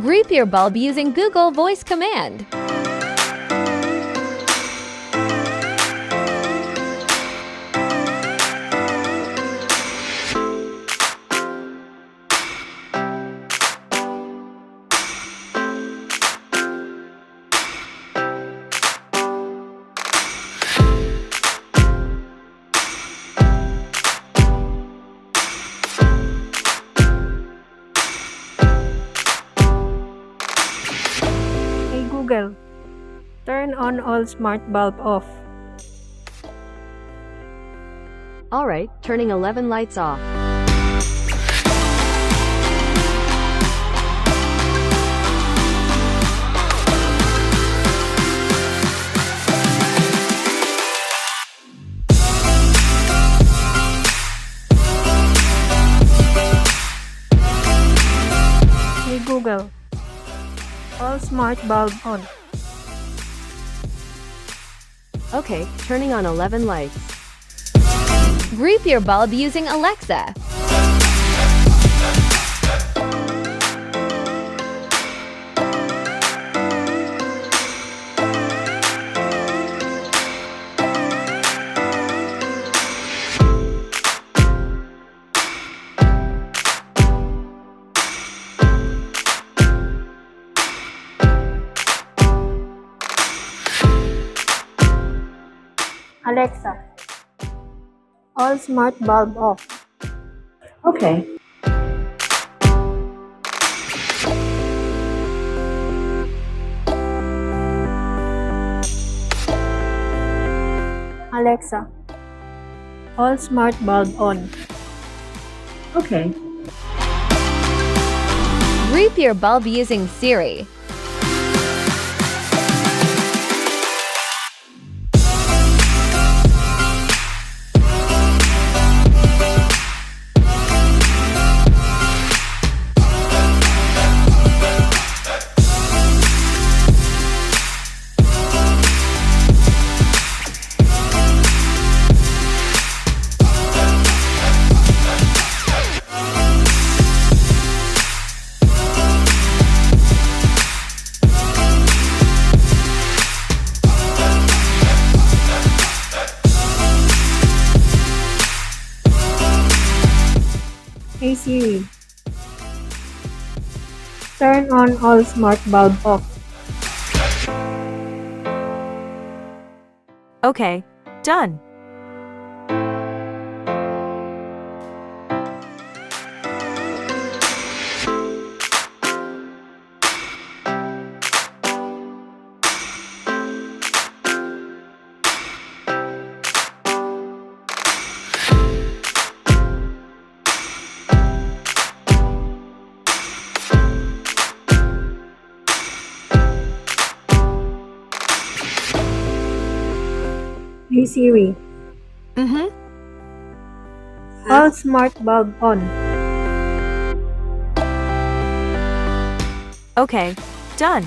Group your bulb using Google Voice command. Google, turn on all smart bulb off. Alright, turning 11 lights off. Hey Google, all smart bulb on. Okay, turning on 11 lights. Group your bulb using Alexa. Alexa, all smart bulb off. Okay. Alexa, all smart bulb on. Okay. Group your bulb using Siri. Hey Siri, turn on all smart bulb off. Okay, done. Hey Siri, all smart bulb on. Okay, done.